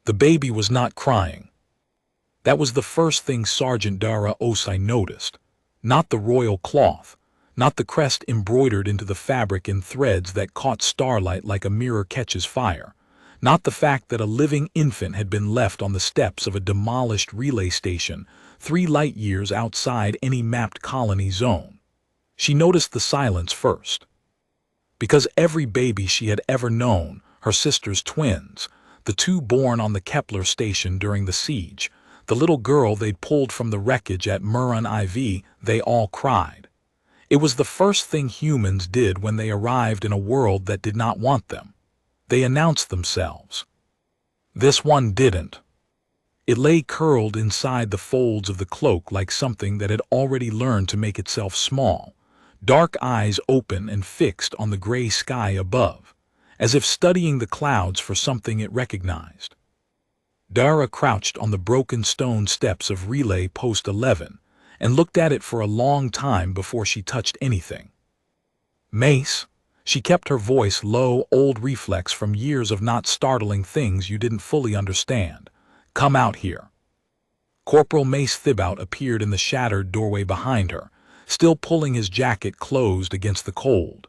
The baby was not crying. That was the first thing Sergeant Dara Osai noticed. Not the royal cloth, not the crest embroidered into the fabric in threads that caught starlight like a mirror catches fire, not the fact that a living infant had been left on the steps of a demolished relay station 3 light years outside any mapped colony zone. She noticed the silence first. Because every baby she had ever known, her sister's twins, the 2 born on the Kepler station during the siege, the little girl they'd pulled from the wreckage at Muran IV, they all cried. It was the first thing humans did when they arrived in a world that did not want them. They announced themselves. This one didn't. It lay curled inside the folds of the cloak like something that had already learned to make itself small, dark eyes open and fixed on the gray sky above, as if studying the clouds for something it recognized. Dara crouched on the broken stone steps of Relay Post 11 and looked at it for a long time before she touched anything. Mace, she kept her voice low, old reflex from years of not startling things you didn't fully understand. Come out here. Corporal Mace Thibaut appeared in the shattered doorway behind her, still pulling his jacket closed against the cold.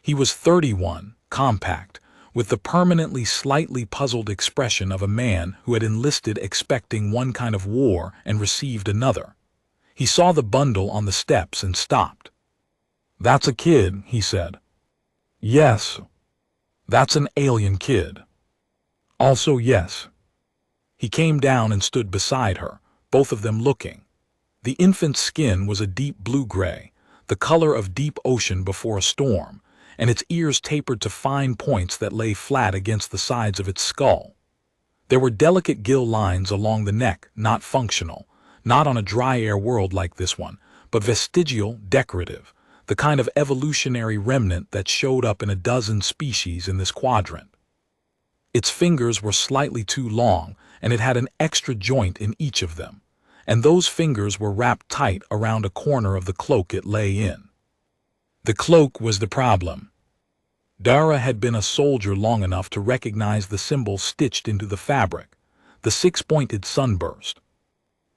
He was 31, compact, with the permanently slightly puzzled expression of a man who had enlisted expecting one kind of war and received another. He saw the bundle on the steps and stopped. "That's a kid," he said. "Yes. That's an alien kid." "Also yes." He came down and stood beside her, both of them looking. The infant's skin was a deep blue-gray, the color of deep ocean before a storm, and its ears tapered to fine points that lay flat against the sides of its skull. There were delicate gill lines along the neck, not functional, not on a dry-air world like this one, but vestigial, decorative, the kind of evolutionary remnant that showed up in a dozen species in this quadrant. Its fingers were slightly too long, and it had an extra joint in each of them, and those fingers were wrapped tight around a corner of the cloak it lay in. The cloak was the problem. Dara had been a soldier long enough to recognize the symbol stitched into the fabric, the 6-pointed sunburst.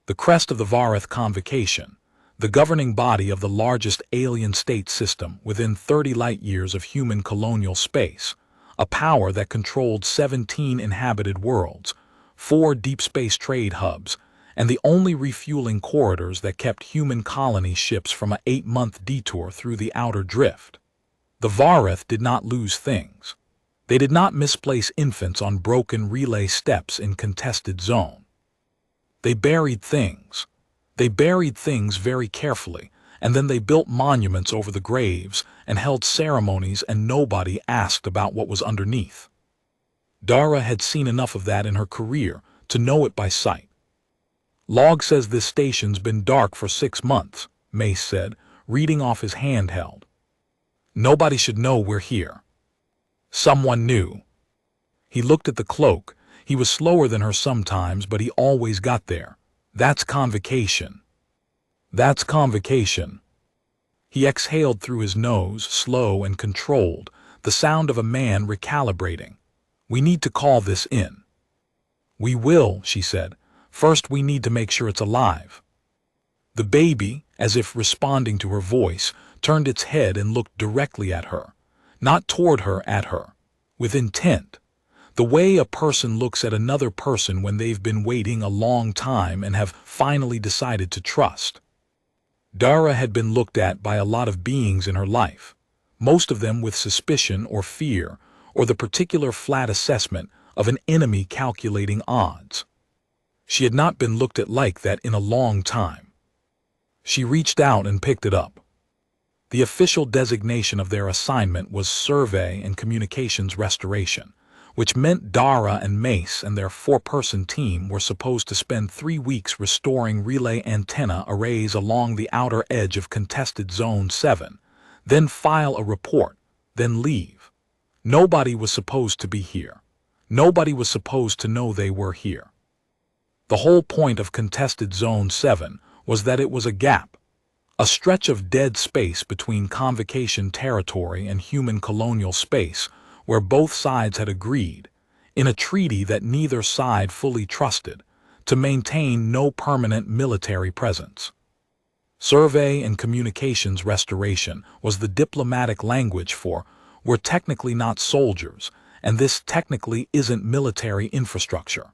The crest of the Vareth Convocation, the governing body of the largest alien state system within 30 light-years of human colonial space, a power that controlled 17 inhabited worlds, 4 deep space trade hubs, and the only refueling corridors that kept human colony ships from an 8-month detour through the outer drift. The Vareth did not lose things. They did not misplace infants on broken relay steps in contested zone. They buried things. They buried things very carefully, and then they built monuments over the graves and held ceremonies, and nobody asked about what was underneath. Dara had seen enough of that in her career to know it by sight. "Log says this station's been dark for 6 months, Mace said, reading off his handheld. "Nobody should know we're here." Someone knew. He looked at the cloak. He was slower than her sometimes, but he always got there. "That's convocation. That's convocation." He exhaled through his nose, slow and controlled, the sound of a man recalibrating. "We need to call this in." "We will," she said. "First we need to make sure it's alive." The baby, as if responding to her voice, turned its head and looked directly at her. Not toward her, at her. With intent. The way a person looks at another person when they've been waiting a long time and have finally decided to trust. Dara had been looked at by a lot of beings in her life, most of them with suspicion or fear, or the particular flat assessment of an enemy calculating odds. She had not been looked at like that in a long time. She reached out and picked it up. The official designation of their assignment was Survey and Communications Restoration, which meant Dara and Mace and their 4-person team were supposed to spend 3 weeks restoring relay antenna arrays along the outer edge of contested Zone 7, then file a report, then leave. Nobody was supposed to be here. Nobody was supposed to know they were here. The whole point of contested Zone 7 was that it was a gap, a stretch of dead space between convocation territory and human colonial space where both sides had agreed, in a treaty that neither side fully trusted, to maintain no permanent military presence. Survey and communications restoration was the diplomatic language for, we're technically not soldiers, and this technically isn't military infrastructure.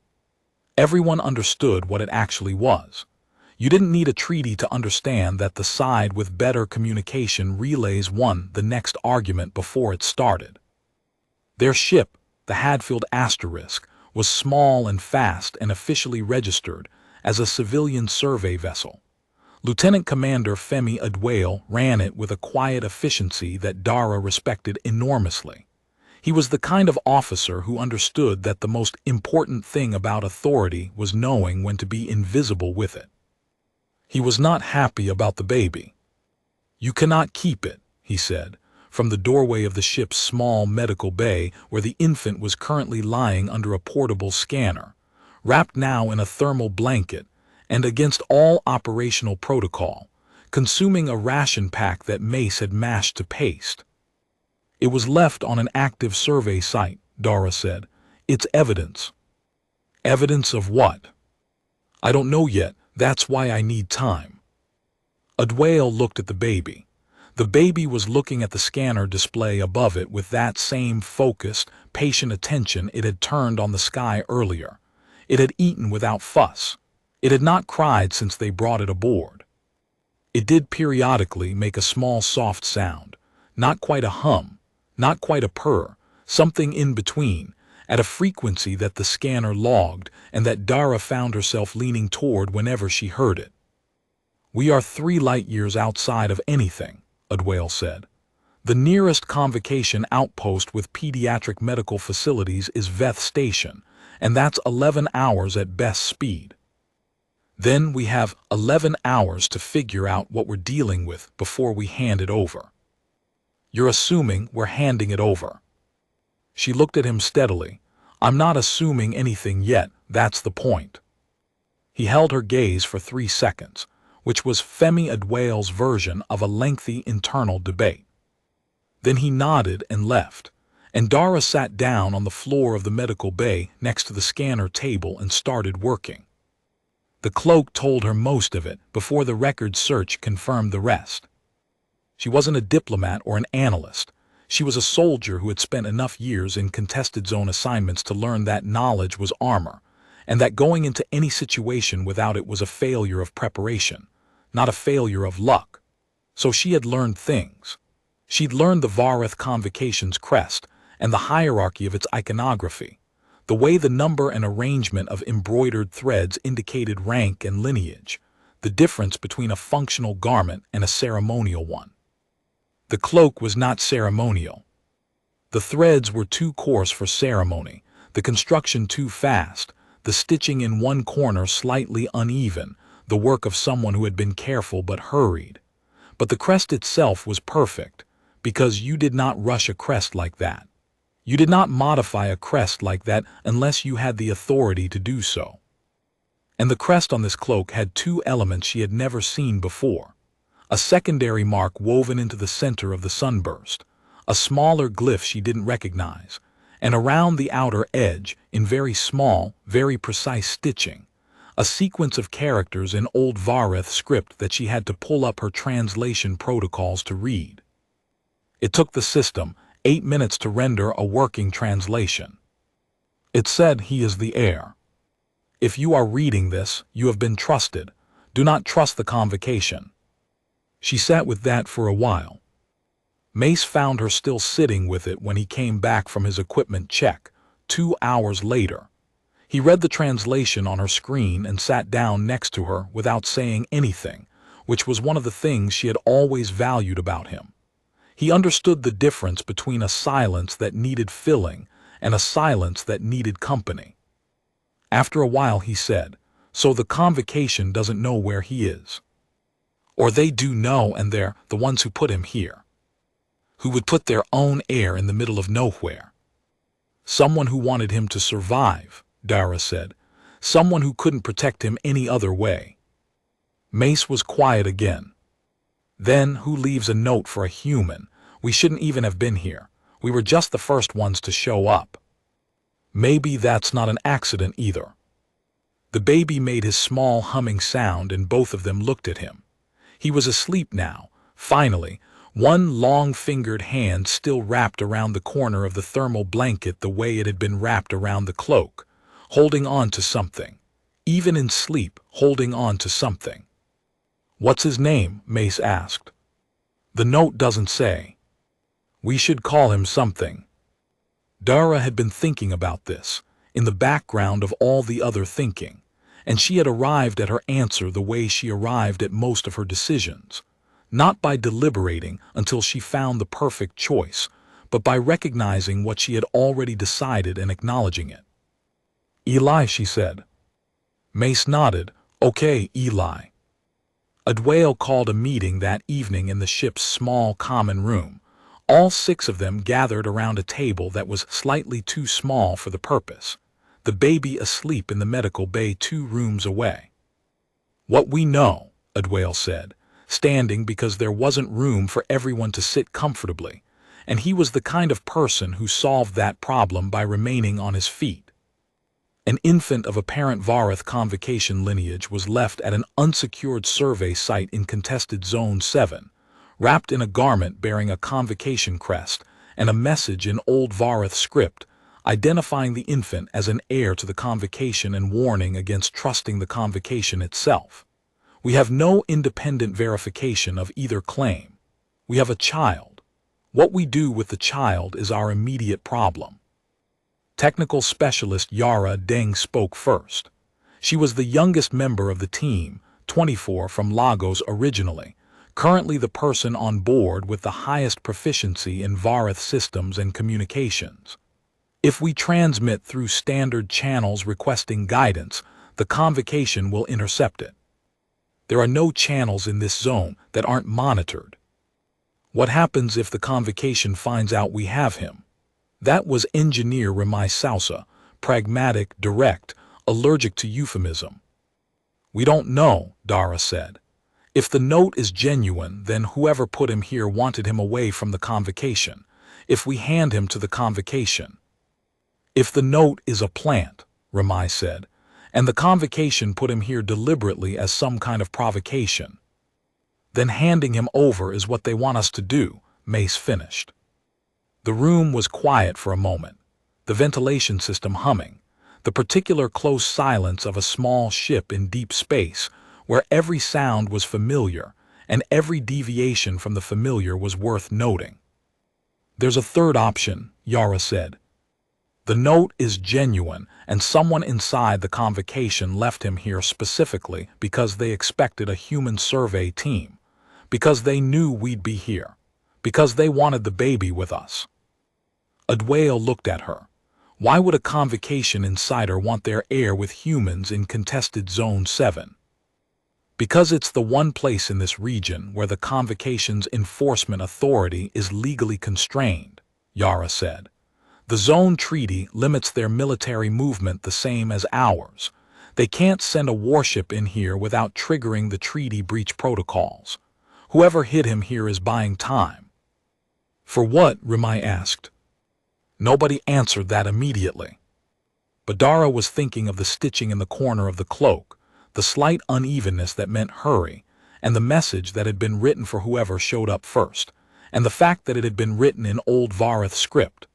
Everyone understood what it actually was. You didn't need a treaty to understand that the side with better communication relays won the next argument before it started. Their ship, the Hadfield Asterisk, was small and fast and officially registered as a civilian survey vessel. Lieutenant Commander Femi Adwale ran it with a quiet efficiency that Dara respected enormously. He was the kind of officer who understood that the most important thing about authority was knowing when to be invisible with it. He was not happy about the baby. "You cannot keep it," he said, from the doorway of the ship's small medical bay where the infant was currently lying under a portable scanner, wrapped now in a thermal blanket, and against all operational protocol, consuming a ration pack that Mace had mashed to paste. "It was left on an active survey site," Dara said. "It's evidence." "Evidence of what?" "I don't know yet. That's why I need time." Adwale looked at the baby. The baby was looking at the scanner display above it with that same focused, patient attention it had turned on the sky earlier. It had eaten without fuss. It had not cried since they brought it aboard. It did periodically make a small soft sound, not quite a hum, not quite a purr, something in between, at a frequency that the scanner logged and that Dara found herself leaning toward whenever she heard it. "We are 3 light years outside of anything," Adwale said. "The nearest convocation outpost with pediatric medical facilities is Veth Station, and that's 11 hours at best speed. Then we have 11 hours to figure out what we're dealing with before we hand it over." "You're assuming we're handing it over." She looked at him steadily. "I'm not assuming anything yet, that's the point." He held her gaze for 3 seconds, which was Femi Adwale's version of a lengthy internal debate. Then he nodded and left, and Dara sat down on the floor of the medical bay next to the scanner table and started working. The cloak told her most of it before the record search confirmed the rest. She wasn't a diplomat or an analyst. She was a soldier who had spent enough years in contested zone assignments to learn that knowledge was armor, and that going into any situation without it was a failure of preparation, not a failure of luck. So she had learned things. She'd learned the Vareth Convocation's crest and the hierarchy of its iconography, the way the number and arrangement of embroidered threads indicated rank and lineage, the difference between a functional garment and a ceremonial one. The cloak was not ceremonial. The threads were too coarse for ceremony, the construction too fast, the stitching in one corner slightly uneven, the work of someone who had been careful but hurried. But the crest itself was perfect, because you did not rush a crest like that. You did not modify a crest like that unless you had the authority to do so. And the crest on this cloak had 2 elements she had never seen before. A secondary mark woven into the center of the sunburst, a smaller glyph she didn't recognize, and around the outer edge, in very small, very precise stitching, a sequence of characters in Old Vareth script that she had to pull up her translation protocols to read. It took the system 8 minutes to render a working translation. It said, "He is the heir. If you are reading this, you have been trusted. Do not trust the convocation." She sat with that for a while. Mace found her still sitting with it when he came back from his equipment check, 2 hours later. He read the translation on her screen and sat down next to her without saying anything, which was one of the things she had always valued about him. He understood the difference between a silence that needed filling and a silence that needed company. After a while he said, "So the convocation doesn't know where he is. Or they do know, and they're the ones who put him here. Who would put their own heir in the middle of nowhere. Someone who wanted him to survive," Dara said. "Someone who couldn't protect him any other way." Mace was quiet again. "Then who leaves a note for a human? We shouldn't even have been here. We were just the first ones to show up." Maybe that's not an accident either. The baby made his small humming sound and both of them looked at him. He was asleep now, finally, one long-fingered hand still wrapped around the corner of the thermal blanket the way it had been wrapped around the cloak, holding on to something. Even in sleep, holding on to something. "What's his name?" Mace asked. "The note doesn't say." "We should call him something." Dara had been thinking about this, in the background of all the other thinking, and she had arrived at her answer the way she arrived at most of her decisions, not by deliberating until she found the perfect choice, but by recognizing what she had already decided and acknowledging it. "Eli," she said. Mace nodded. "Okay, Eli." Adwale called a meeting that evening in the ship's small common room, all 6 of them gathered around a table that was slightly too small for the purpose, the baby asleep in the medical bay 2 rooms away. "What we know," Adwale said, standing because there wasn't room for everyone to sit comfortably, and he was the kind of person who solved that problem by remaining on his feet. An infant of apparent Varath convocation lineage was left at an unsecured survey site in contested Zone 7, wrapped in a garment bearing a convocation crest and a message in Old Varath script, identifying the infant as an heir to the convocation and warning against trusting the convocation itself. We have no independent verification of either claim. We have a child. What we do with the child is our immediate problem. Technical specialist Yara Deng spoke first. She was the youngest member of the team, 24 from Lagos originally, currently the person on board with the highest proficiency in Varath systems and communications. "If we transmit through standard channels requesting guidance, the convocation will intercept it. There are no channels in this zone that aren't monitored. What happens if the convocation finds out we have him?" That was Engineer Ramai Sousa, pragmatic, direct, allergic to euphemism. "We don't know," Dara said. "If the note is genuine, then whoever put him here wanted him away from the convocation, if we hand him to the convocation." "If the note is a plant," Ramai said, "and the convocation put him here deliberately as some kind of provocation, then handing him over is what they want us to do," Mace finished. The room was quiet for a moment, the ventilation system humming, the particular close silence of a small ship in deep space, where every sound was familiar, and every deviation from the familiar was worth noting. "There's a third option," Yara said. "The note is genuine, and someone inside the convocation left him here specifically because they expected a human survey team, because they knew we'd be here, because they wanted the baby with us." Adwale looked at her. Why would a convocation insider want their heir with humans in contested Zone 7? "Because it's the one place in this region where the convocation's enforcement authority is legally constrained," Yara said. "The Zone Treaty limits their military movement the same as ours. They can't send a warship in here without triggering the treaty breach protocols. Whoever hid him here is buying time." "For what?" Ramai asked. Nobody answered that immediately. But Dara was thinking of the stitching in the corner of the cloak, the slight unevenness that meant hurry, and the message that had been written for whoever showed up first, and the fact that it had been written in Old Varath script,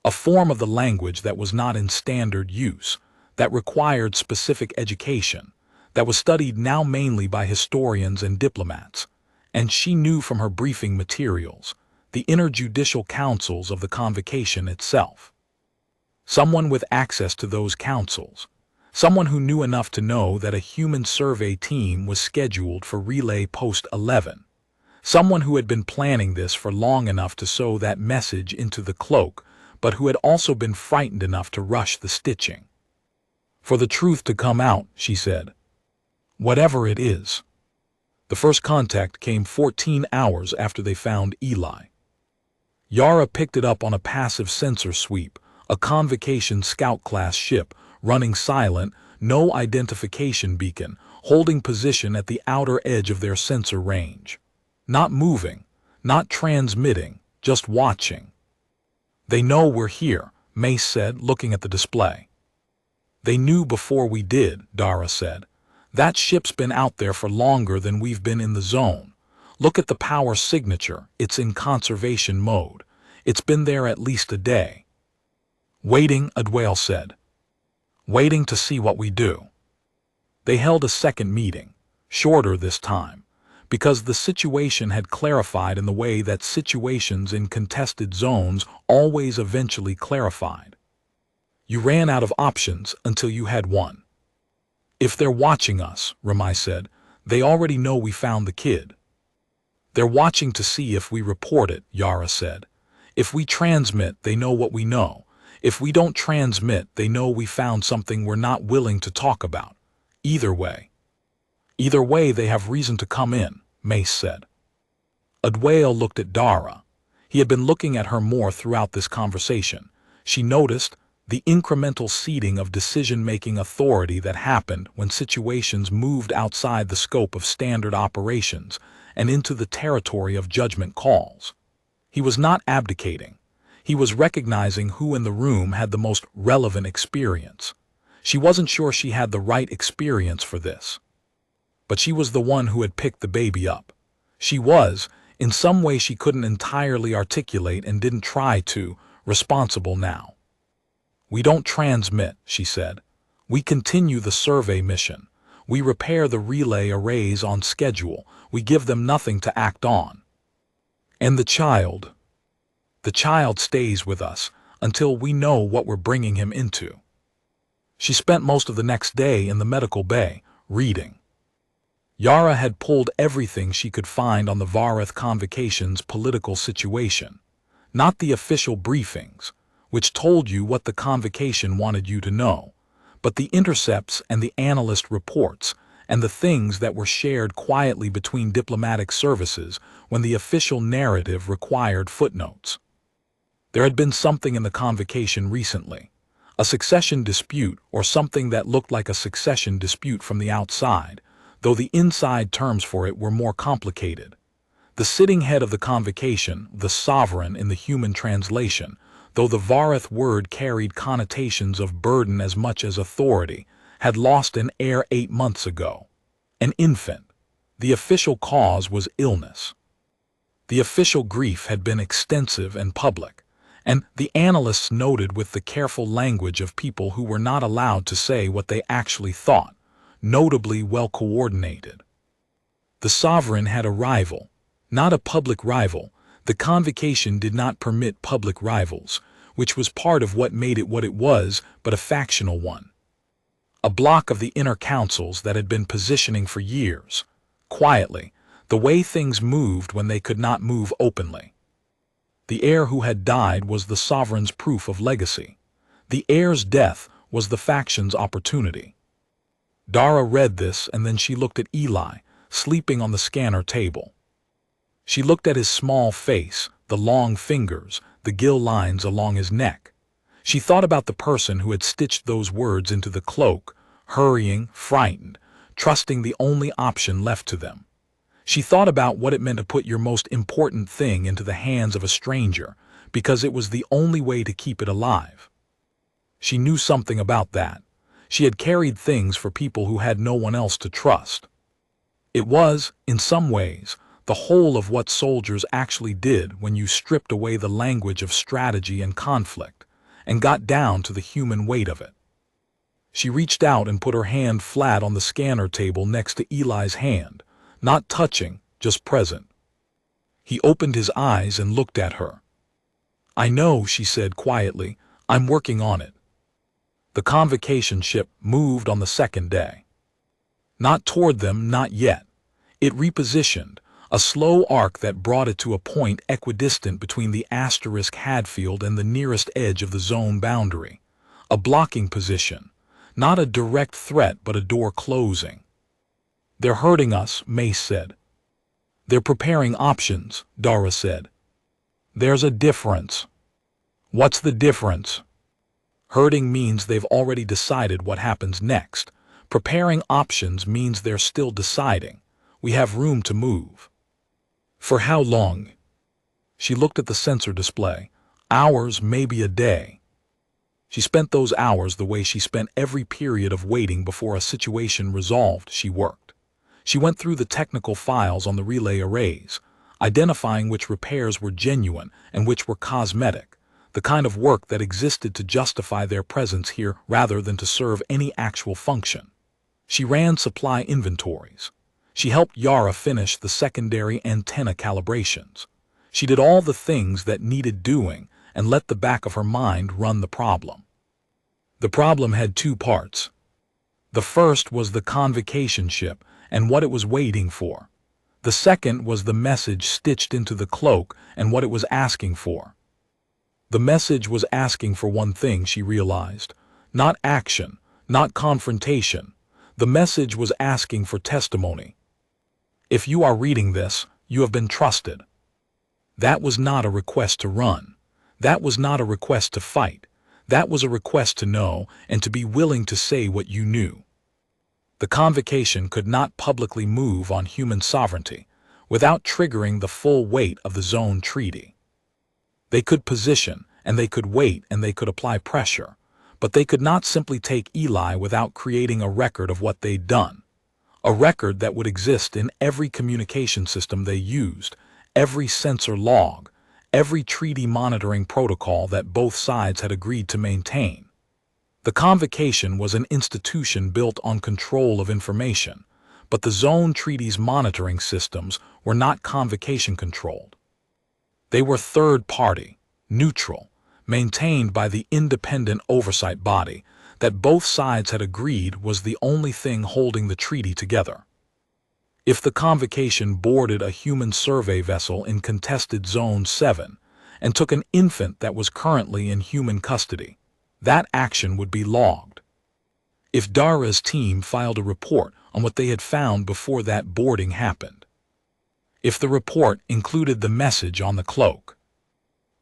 a form of the language that was not in standard use, that required specific education, that was studied now mainly by historians and diplomats, and she knew from her briefing materials, the interjudicial councils of the convocation itself. Someone with access to those councils, someone who knew enough to know that a human survey team was scheduled for relay post 11, someone who had been planning this for long enough to sew that message into the cloak, but who had also been frightened enough to rush the stitching. "For the truth to come out," she said. "Whatever it is." The first contact came 14 hours after they found Eli. Yara picked it up on a passive sensor sweep, a convocation scout-class ship, running silent, no identification beacon, holding position at the outer edge of their sensor range. Not moving, not transmitting, just watching. "They know we're here," Mace said, looking at the display. They knew before we did, Dara said. That ship's been out there for longer than we've been in the zone. Look at the power signature, it's in conservation mode. It's been there at least a day. Waiting, Adwale said. Waiting to see what we do. They held a second meeting, shorter this time, because the situation had clarified in the way that situations in contested zones always eventually clarified. You ran out of options until you had one. If they're watching us, Ramai said, they already know we found the kid. They're watching to see if we report it, Yara said. If we transmit, they know what we know. If we don't transmit, they know we found something we're not willing to talk about. Either way, they have reason to come in, Mace said. Adwale looked at Dara. He had been looking at her more throughout this conversation. She noticed the incremental ceding of decision-making authority that happened when situations moved outside the scope of standard operations and into the territory of judgment calls. He was not abdicating. He was recognizing who in the room had the most relevant experience. She wasn't sure she had the right experience for this. But she was the one who had picked the baby up. She was, in some way she couldn't entirely articulate and didn't try to, responsible now. We don't transmit, she said. We continue the survey mission. We repair the relay arrays on schedule. We give them nothing to act on. And the child? The child stays with us until we know what we're bringing him into. She spent most of the next day in the medical bay, reading. Yara had pulled everything she could find on the Vareth Convocation's political situation. Not the official briefings, which told you what the Convocation wanted you to know, but the intercepts and the analyst reports and the things that were shared quietly between diplomatic services when the official narrative required footnotes. There had been something in the Convocation recently, a succession dispute or something that looked like a succession dispute from the outside, though the inside terms for it were more complicated. The sitting head of the Convocation, the sovereign in the human translation, though the Vareth word carried connotations of burden as much as authority, had lost an heir 8 months ago. An infant. The official cause was illness. The official grief had been extensive and public, and the analysts noted with the careful language of people who were not allowed to say what they actually thought, notably well coordinated. The sovereign had a rival, not a public rival. The Convocation did not permit public rivals, which was part of what made it what it was, but a factional one. A block of the inner councils that had been positioning for years, quietly, the way things moved when they could not move openly. The heir who had died was the sovereign's proof of legacy. The heir's death was the faction's opportunity. Dara read this, and then she looked at Eli, sleeping on the scanner table. She looked at his small face, the long fingers, the gill lines along his neck. She thought about the person who had stitched those words into the cloak, hurrying, frightened, trusting the only option left to them. She thought about what it meant to put your most important thing into the hands of a stranger, because it was the only way to keep it alive. She knew something about that. She had carried things for people who had no one else to trust. It was, in some ways, the whole of what soldiers actually did when you stripped away the language of strategy and conflict, and got down to the human weight of it. She reached out and put her hand flat on the scanner table next to Eli's hand, not touching, just present. He opened his eyes and looked at her. "I know," she said quietly. "I'm working on it." The Convocation ship moved on the second day. Not toward them, not yet. It repositioned, a slow arc that brought it to a point equidistant between the asterisk Hadfield and the nearest edge of the zone boundary. A blocking position, not a direct threat but a door closing. "They're hurting us," Mace said. "They're preparing options," Dara said. "There's a difference." "What's the difference?" Hurting means they've already decided what happens next. Preparing options means they're still deciding. We have room to move. "For how long?" She looked at the sensor display. "Hours, maybe a day." She spent those hours the way she spent every period of waiting before a situation resolved. She worked. She went through the technical files on the relay arrays, identifying which repairs were genuine and which were cosmetic, the kind of work that existed to justify their presence here rather than to serve any actual function. She ran supply inventories. She helped Yara finish the secondary antenna calibrations. She did all the things that needed doing and let the back of her mind run the problem. The problem had two parts. The first was the convocation ship and what it was waiting for. The second was the message stitched into the cloak and what it was asking for. The message was asking for one thing, she realized. Not action, not confrontation. The message was asking for testimony. If you are reading this, you have been trusted. That was not a request to run. That was not a request to fight. That was a request to know and to be willing to say what you knew. The convocation could not publicly move on human sovereignty without triggering the full weight of the Zone Treaty. They could position, and they could wait, and they could apply pressure, but they could not simply take Eli without creating a record of what they'd done. A record that would exist in every communication system they used, every sensor log, every treaty monitoring protocol that both sides had agreed to maintain. The convocation was an institution built on control of information, but the Zone Treaty's monitoring systems were not convocation-controlled. They were third-party, neutral, maintained by the independent oversight body that both sides had agreed was the only thing holding the treaty together. If the convocation boarded a human survey vessel in contested Zone 7 and took an infant that was currently in human custody, that action would be logged. If Dara's team filed a report on what they had found before that boarding happened, if the report included the message on the cloak,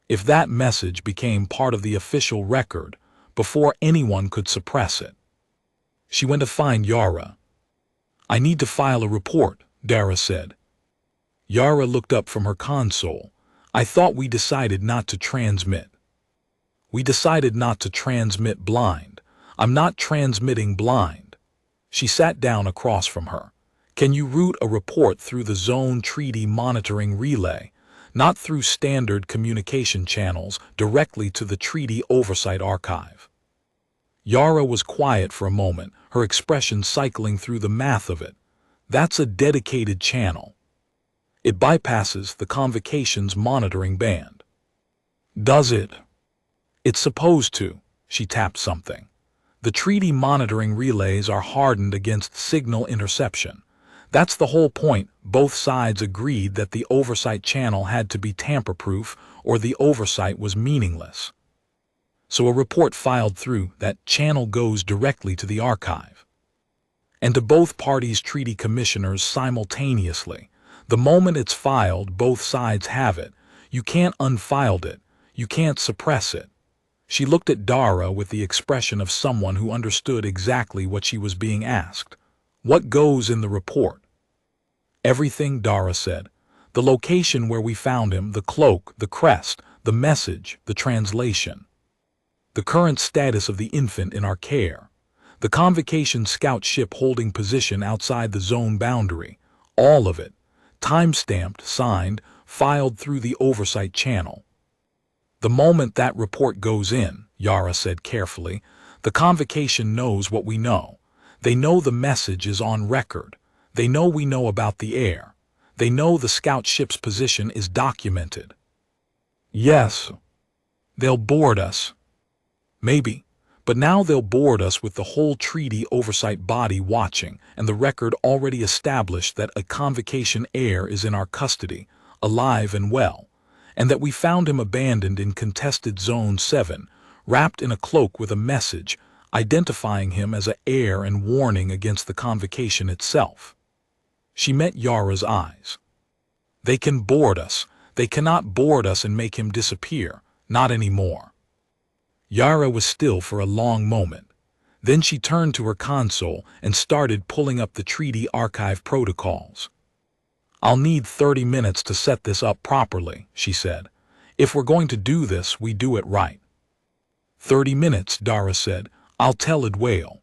if that message became part of the official record before anyone could suppress it. She went to find Yara. "I need to file a report," Dara said. Yara looked up from her console. "I thought we decided not to transmit." "We decided not to transmit blind. I'm not transmitting blind." She sat down across from her. "Can you route a report through the Zone Treaty monitoring relay, not through standard communication channels, directly to the Treaty Oversight Archive?" Yara was quiet for a moment, her expression cycling through the math of it. "That's a dedicated channel. It bypasses the convocation's monitoring band." "Does it?" "It's supposed to." She tapped something. "The treaty monitoring relays are hardened against signal interception. That's the whole point. Both sides agreed that the oversight channel had to be tamper-proof or the oversight was meaningless. So a report filed through that channel goes directly to the archive. And to both parties' treaty commissioners simultaneously. The moment it's filed, both sides have it. You can't unfile it. You can't suppress it." She looked at Dara with the expression of someone who understood exactly what she was being asked. "What goes in the report?" "Everything," Dara said. "The location where we found him, the cloak, the crest, the message, the translation. The current status of the infant in our care. The convocation scout ship holding position outside the zone boundary. All of it. Time-stamped, signed, filed through the oversight channel." "The moment that report goes in," Yara said carefully, "the convocation knows what we know. They know the message is on record. They know we know about the air. They know the scout ship's position is documented." "Yes. They'll board us." "Maybe. But now they'll board us with the whole treaty oversight body watching and the record already established that a convocation heir is in our custody, alive and well, and that we found him abandoned in contested Zone 7, wrapped in a cloak with a message, identifying him as an heir and warning against the convocation itself." She met Yara's eyes. "They can board us. They cannot board us and make him disappear. Not anymore." Yara was still for a long moment. Then she turned to her console and started pulling up the treaty archive protocols. "I'll need 30 minutes to set this up properly," she said. "If we're going to do this, we do it right." 30 minutes, Dara said. I'll tell Adwale.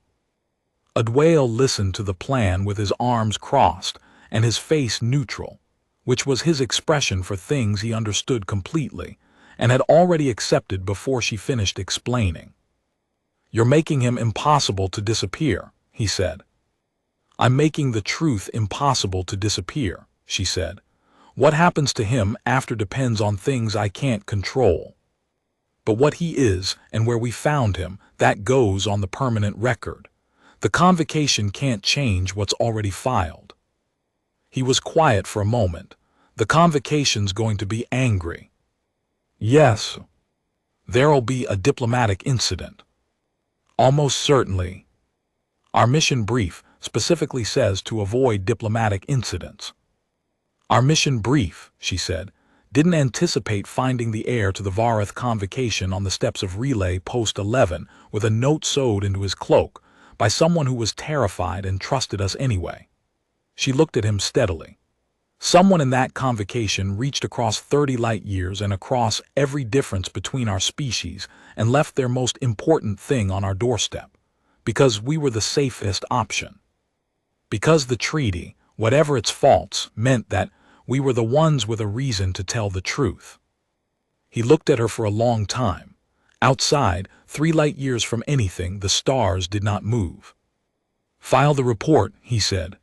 Adwale listened to the plan with his arms crossed and his face neutral, which was his expression for things he understood completely and had already accepted before she finished explaining. "You're making him impossible to disappear," he said. "I'm making the truth impossible to disappear," she said. "What happens to him after depends on things I can't control. But what he is and where we found him, that goes on the permanent record. The convocation can't change what's already filed." He was quiet for a moment. "The convocation's going to be angry." "Yes." "There'll be a diplomatic incident." "Almost certainly. Our mission brief specifically says to avoid diplomatic incidents." "Our mission brief," she said, "didn't anticipate finding the heir to the Varath convocation on the steps of Relay Post 11 with a note sewed into his cloak by someone who was terrified and trusted us anyway." She looked at him steadily. "Someone in that convocation reached across 30 light years and across every difference between our species and left their most important thing on our doorstep, because we were the safest option. Because the treaty, whatever its faults, meant that we were the ones with a reason to tell the truth." He looked at her for a long time. Outside, 3 light years from anything, the stars did not move. "File the report," he said.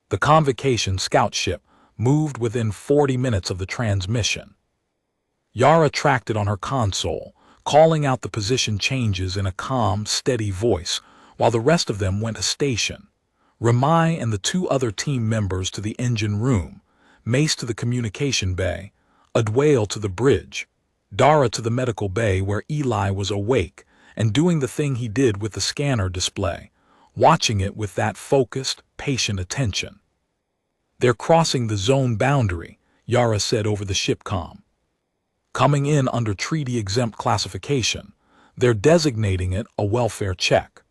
The convocation scout ship moved within 40 minutes of the transmission. Yara tracked it on her console, calling out the position changes in a calm, steady voice, while the rest of them went to station. Ramai and the 2 other team members to the engine room, Mace to the communication bay, Adwale to the bridge, Dara to the medical bay where Eli was awake and doing the thing he did with the scanner display, watching it with that focused, patient attention. "They're crossing the zone boundary," Yara said over the ship comm. "Coming in under treaty-exempt classification. They're designating it a welfare check."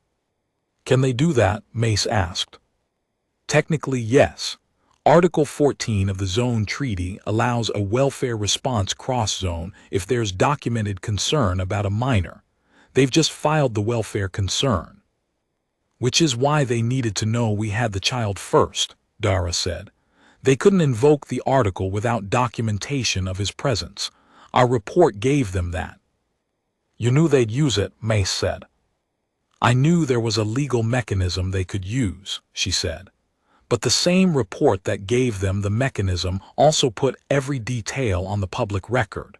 "Can they do that?" Mace asked. "Technically, yes. Article 14 of the Zone Treaty allows a welfare response cross-zone if there's documented concern about a minor. They've just filed the welfare concern." "Which is why they needed to know we had the child first," Dara said. "They couldn't invoke the article without documentation of his presence. Our report gave them that." "You knew they'd use it," Mace said. "I knew there was a legal mechanism they could use," she said. "But the same report that gave them the mechanism also put every detail on the public record.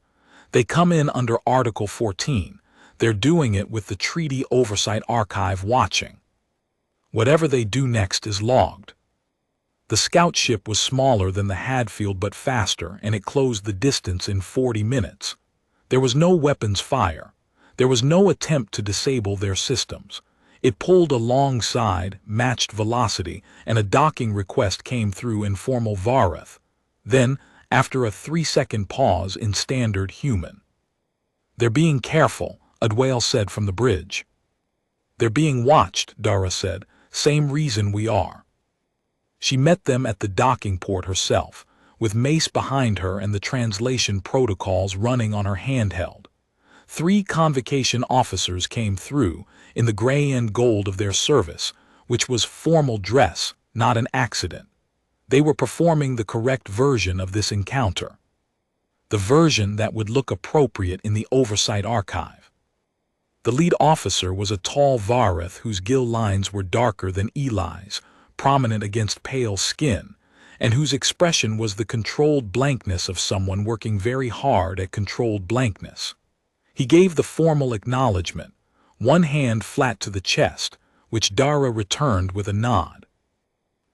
They come in under Article 14. They're doing it with the Treaty Oversight Archive watching. Whatever they do next is logged." The scout ship was smaller than the Hadfield but faster, and it closed the distance in 40 minutes. There was no weapons fire. There was no attempt to disable their systems. It pulled alongside, matched velocity, and a docking request came through in formal Varath. Then, after a 3-second pause in standard human. "They're being careful," Adwale said from the bridge. "They're being watched," Dara said. "Same reason we are." She met them at the docking port herself, with Mace behind her and the translation protocols running on her handheld. 3 convocation officers came through, in the gray and gold of their service, which was formal dress, not an accident. They were performing the correct version of this encounter. The version that would look appropriate in the Oversight Archive. The lead officer was a tall Varath whose gill lines were darker than Eli's, prominent against pale skin, and whose expression was the controlled blankness of someone working very hard at controlled blankness. He gave the formal acknowledgement, one hand flat to the chest, which Dara returned with a nod.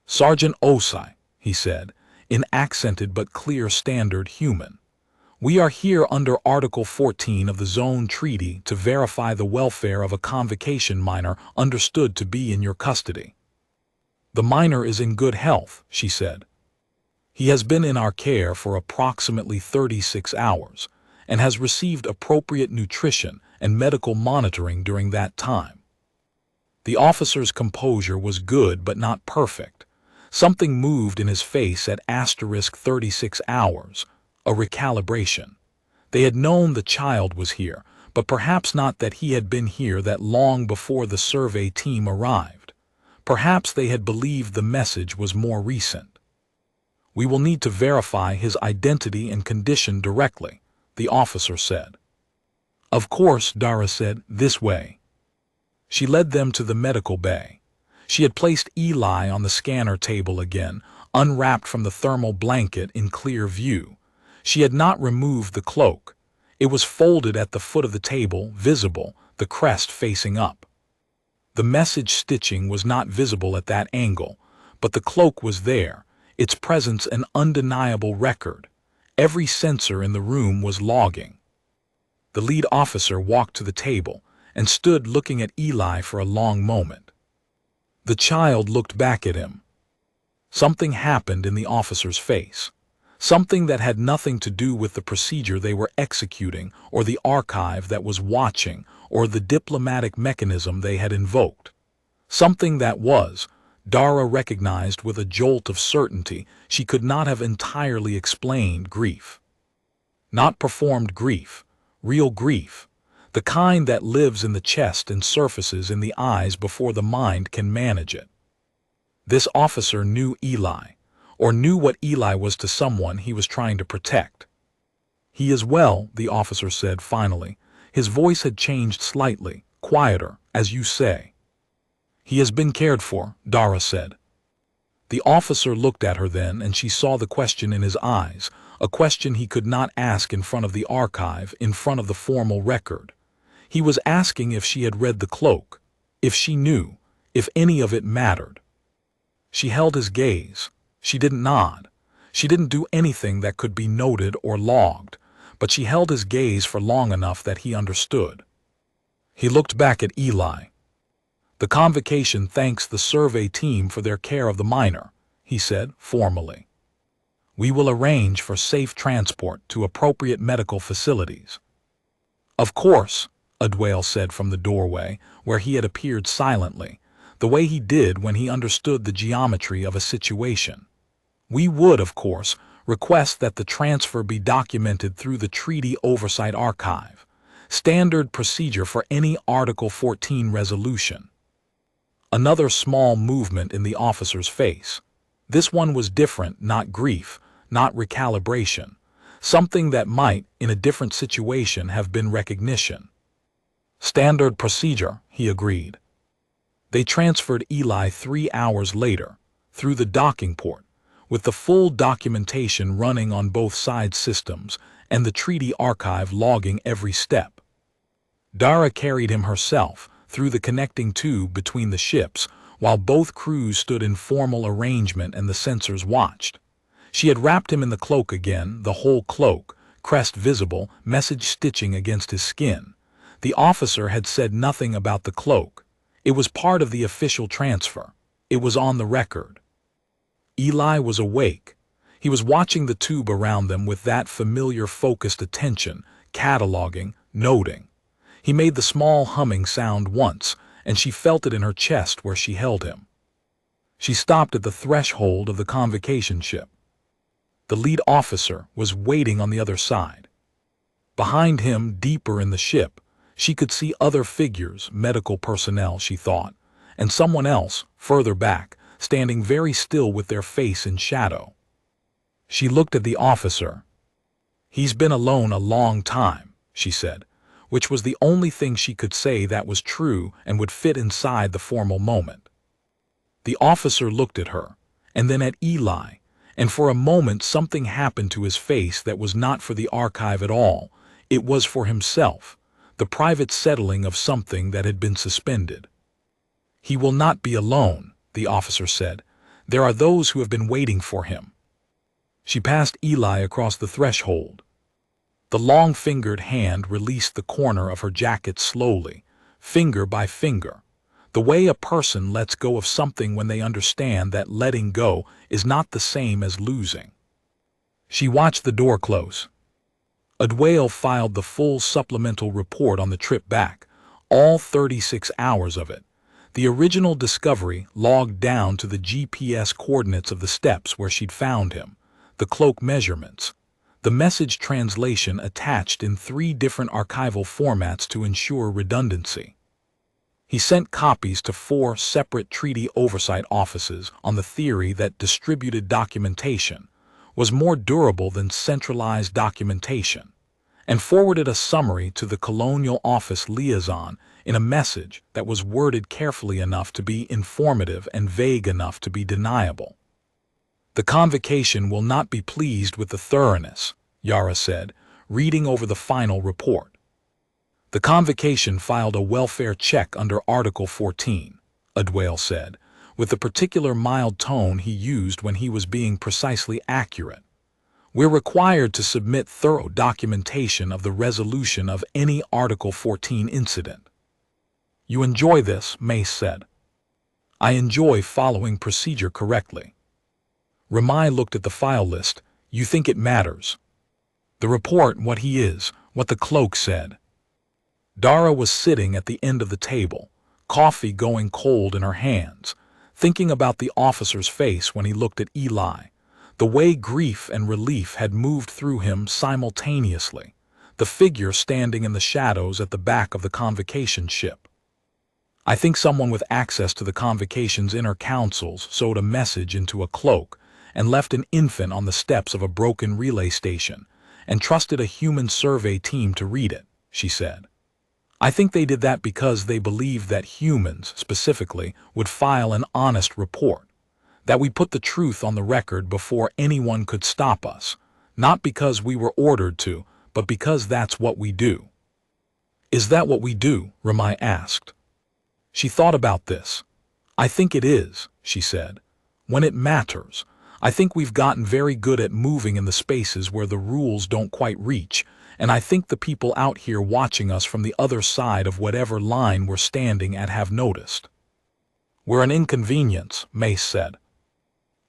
"Sergeant Osai," he said, in accented but clear standard human. "We are here under Article 14 of the Zone Treaty to verify the welfare of a convocation minor understood to be in your custody." "The minor is in good health," she said. "He has been in our care for approximately 36 hours and has received appropriate nutrition and medical monitoring during that time." The officer's composure was good but not perfect. Something moved in his face at *36 hours, a recalibration. They had known the child was here, but perhaps not that he had been here that long before the survey team arrived. Perhaps they had believed the message was more recent. "We will need to verify his identity and condition directly," the officer said. "Of course," Dara said, "this way." She led them to the medical bay. She had placed Eli on the scanner table again, unwrapped from the thermal blanket in clear view. She had not removed the cloak. It was folded at the foot of the table, visible, the crest facing up. The message stitching was not visible at that angle, but the cloak was there, its presence an undeniable record. Every sensor in the room was logging. The lead officer walked to the table and stood looking at Eli for a long moment. The child looked back at him. Something happened in the officer's face. Something that had nothing to do with the procedure they were executing, or the archive that was watching, or the diplomatic mechanism they had invoked. Something that was, Dara recognized with a jolt of certainty she could not have entirely explained, grief. Not performed grief, real grief, the kind that lives in the chest and surfaces in the eyes before the mind can manage it. This officer knew Eli, or knew what Eli was to someone he was trying to protect. "He is well," the officer said finally. His voice had changed slightly, quieter, as you say. "He has been cared for," Dara said. The officer looked at her then, and she saw the question in his eyes, a question he could not ask in front of the archive, in front of the formal record. He was asking if she had read the cloak, if she knew, if any of it mattered. She held his gaze. She didn't nod. She didn't do anything that could be noted or logged, but she held his gaze for long enough that he understood. He looked back at Eli. "The convocation thanks the survey team for their care of the minor," he said formally. "We will arrange for safe transport to appropriate medical facilities." "Of course," Adwale said from the doorway, where he had appeared silently, the way he did when he understood the geometry of a situation. "We would, of course, request that the transfer be documented through the Treaty Oversight Archive, standard procedure for any Article 14 resolution." Another small movement in the officer's face. This one was different, not grief, not recalibration, something that might, in a different situation, have been recognition. "Standard procedure," he agreed. They transferred Eli 3 hours later, through the docking port, with the full documentation running on both side systems and the treaty archive logging every step. Dara carried him herself through the connecting tube between the ships, while both crews stood in formal arrangement and the sensors watched. She had wrapped him in the cloak again, the whole cloak, crest visible, message stitching against his skin. The officer had said nothing about the cloak. It was part of the official transfer. It was on the record. Eli was awake. He was watching the tube around them with that familiar focused attention, cataloging, noting. He made the small humming sound once, and she felt it in her chest where she held him. She stopped at the threshold of the convocation ship. The lead officer was waiting on the other side. Behind him, deeper in the ship, she could see other figures, medical personnel, she thought, and someone else, further back, standing very still with their face in shadow. She looked at the officer. "He's been alone a long time," she said, which was the only thing she could say that was true and would fit inside the formal moment. The officer looked at her, and then at Eli, and for a moment something happened to his face that was not for the archive at all. It was for himself, the private settling of something that had been suspended. "He will not be alone," the officer said. "There are those who have been waiting for him." She passed Eli across the threshold. The long-fingered hand released the corner of her jacket slowly, finger by finger, the way a person lets go of something when they understand that letting go is not the same as losing. She watched the door close. Adwale filed the full supplemental report on the trip back, all 36 hours of it. The original discovery logged down to the GPS coordinates of the steps where she'd found him, the cloak measurements, the message translation attached in 3 different archival formats to ensure redundancy. He sent copies to 4 separate treaty oversight offices on the theory that distributed documentation was more durable than centralized documentation, and forwarded a summary to the Colonial Office liaison in a message that was worded carefully enough to be informative and vague enough to be deniable. "The Convocation will not be pleased with the thoroughness," Yara said, reading over the final report. "The Convocation filed a welfare check under Article 14, Adwale said, with the particular mild tone he used when he was being precisely accurate. "We're required to submit thorough documentation of the resolution of any Article 14 incident." "You enjoy this," Mace said. "I enjoy following procedure correctly." Ramai looked at the file list. "You think it matters?" "The report, what he is, what the cloak said." Dara was sitting at the end of the table, coffee going cold in her hands, thinking about the officer's face when he looked at Eli, the way grief and relief had moved through him simultaneously, the figure standing in the shadows at the back of the Convocation ship. "I think someone with access to the Convocation's inner councils sewed a message into a cloak and left an infant on the steps of a broken relay station and trusted a human survey team to read it," she said. "I think they did that because they believed that humans, specifically, would file an honest report, that we put the truth on the record before anyone could stop us, not because we were ordered to, but because that's what we do." "Is that what we do?" Ramai asked. She thought about this. "I think it is," she said. "When it matters. I think we've gotten very good at moving in the spaces where the rules don't quite reach, and I think the people out here watching us from the other side of whatever line we're standing at have noticed." "We're an inconvenience," Mace said.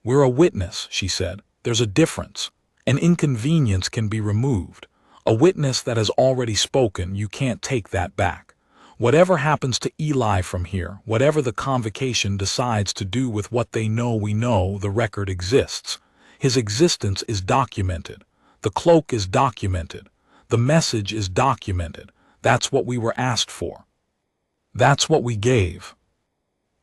"We're a witness," she said. "There's a difference. An inconvenience can be removed. A witness that has already spoken, you can't take that back. Whatever happens to Eli from here, whatever the Convocation decides to do with what they know we know, the record exists. His existence is documented. The cloak is documented. The message is documented. That's what we were asked for. That's what we gave."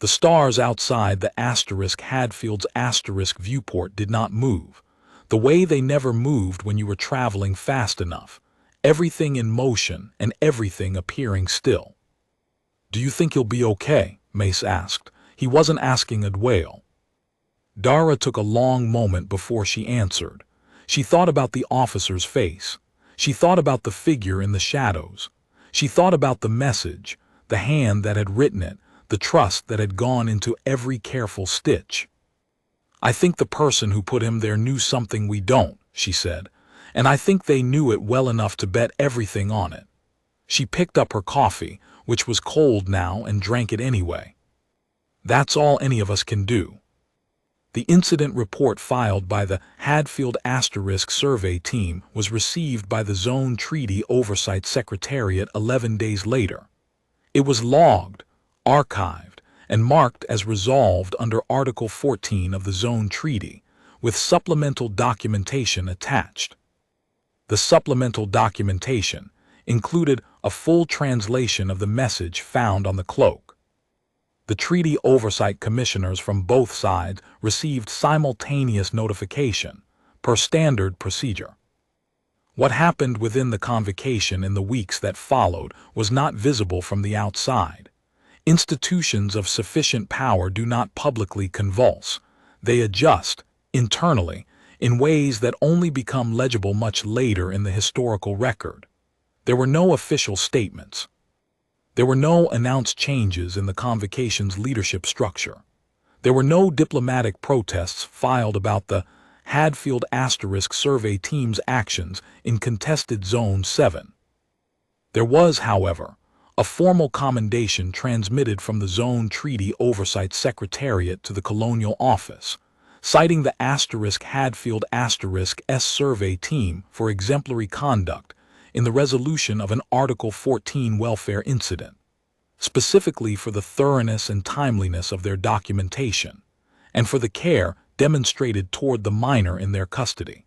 The stars outside the *Hadfield's * viewport did not move, the way they never moved when you were traveling fast enough, everything in motion and everything appearing still. "Do you think he'll be okay?" Mace asked. He wasn't asking Adwale. Dara took a long moment before she answered. She thought about the officer's face. She thought about the figure in the shadows. She thought about the message, the hand that had written it, the trust that had gone into every careful stitch. "I think the person who put him there knew something we don't," she said, "and I think they knew it well enough to bet everything on it." She picked up her coffee, which was cold now, and drank it anyway. "That's all any of us can do." The incident report filed by the Hadfield * survey team was received by the Zone Treaty Oversight Secretariat 11 days later. It was logged, archived, and marked as resolved under Article 14 of the Zone Treaty, with supplemental documentation attached. The supplemental documentation included a full translation of the message found on the cloak. The Treaty Oversight Commissioners from both sides received simultaneous notification, per standard procedure. What happened within the Convocation in the weeks that followed was not visible from the outside. Institutions of sufficient power do not publicly convulse. They adjust, internally, in ways that only become legible much later in the historical record. There were no official statements. There were no announced changes in the Convocation's leadership structure. There were no diplomatic protests filed about the Hadfield * survey team's actions in contested Zone 7. There was, however, a formal commendation transmitted from the Zone Treaty Oversight Secretariat to the Colonial Office, citing the Hadfield * survey team for exemplary conduct in the resolution of an Article 14 welfare incident, specifically for the thoroughness and timeliness of their documentation, and for the care demonstrated toward the minor in their custody.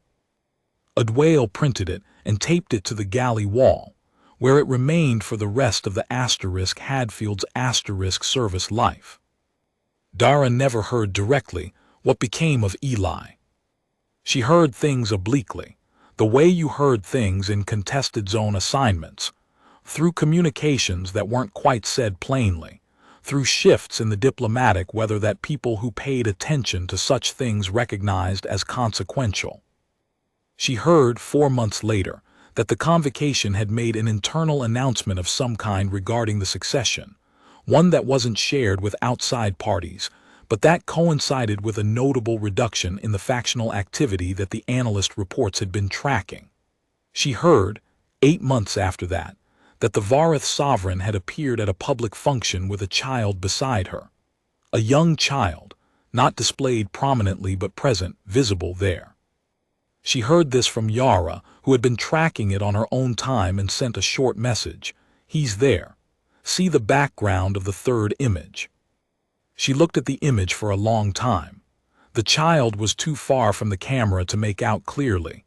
A whale printed it and taped it to the galley wall, where it remained for the rest of the Hadfield's service life. Dara never heard directly what became of Eli. She heard things obliquely, the way you heard things in contested zone assignments, through communications that weren't quite said plainly, through shifts in the diplomatic weather that people who paid attention to such things recognized as consequential. She heard 4 months later that the convocation had made an internal announcement of some kind regarding the succession, one that wasn't shared with outside parties, but that coincided with a notable reduction in the factional activity that the analyst reports had been tracking. She heard, 8 months after that the Varith sovereign had appeared at a public function with a child beside her. A young child, not displayed prominently but present, visible there. She heard this from Yara, who had been tracking it on her own time and sent a short message. He's there. See the background of the third image. She looked at the image for a long time. The child was too far from the camera to make out clearly,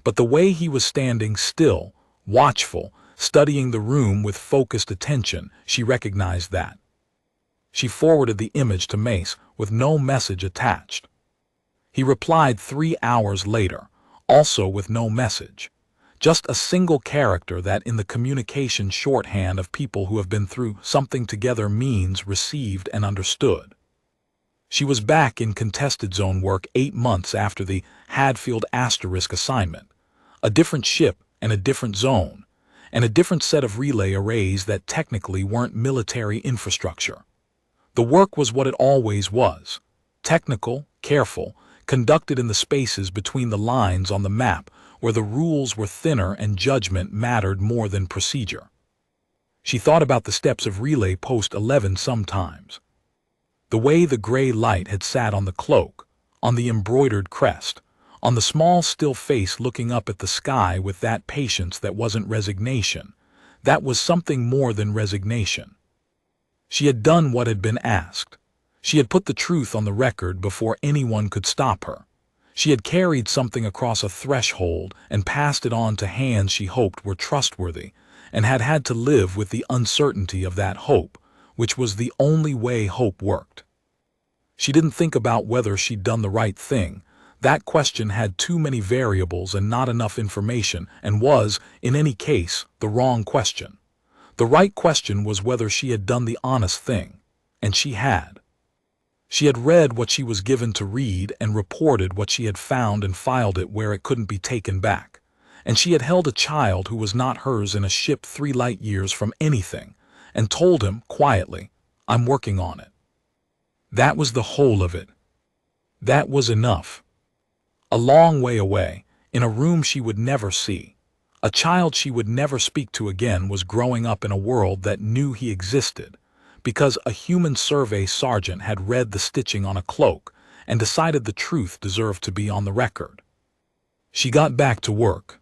but the way he was standing still, watchful, studying the room with focused attention, she recognized that. She forwarded the image to Mace with no message attached. He replied 3 hours later, also with no message. Just a single character that in the communication shorthand of people who have been through something together means received and understood. She was back in contested zone work 8 months after the Hadfield assignment. A different ship and a different zone, and a different set of relay arrays that technically weren't military infrastructure. The work was what it always was. Technical, careful, conducted in the spaces between the lines on the map where the rules were thinner and judgment mattered more than procedure. She thought about the steps of relay post 11 sometimes. The way the gray light had sat on the cloak, on the embroidered crest, on the small still face looking up at the sky with that patience that wasn't resignation, that was something more than resignation. She had done what had been asked. She had put the truth on the record before anyone could stop her. She had carried something across a threshold and passed it on to hands she hoped were trustworthy, and had had to live with the uncertainty of that hope, which was the only way hope worked. She didn't think about whether she'd done the right thing. That question had too many variables and not enough information, and was, in any case, the wrong question. The right question was whether she had done the honest thing, and she had. She had read what she was given to read and reported what she had found and filed it where it couldn't be taken back. And she had held a child who was not hers in a ship 3 light years from anything, and told him, quietly, I'm working on it. That was the whole of it. That was enough. A long way away, in a room she would never see, a child she would never speak to again was growing up in a world that knew he existed, because a human survey sergeant had read the stitching on a cloak and decided the truth deserved to be on the record. She got back to work.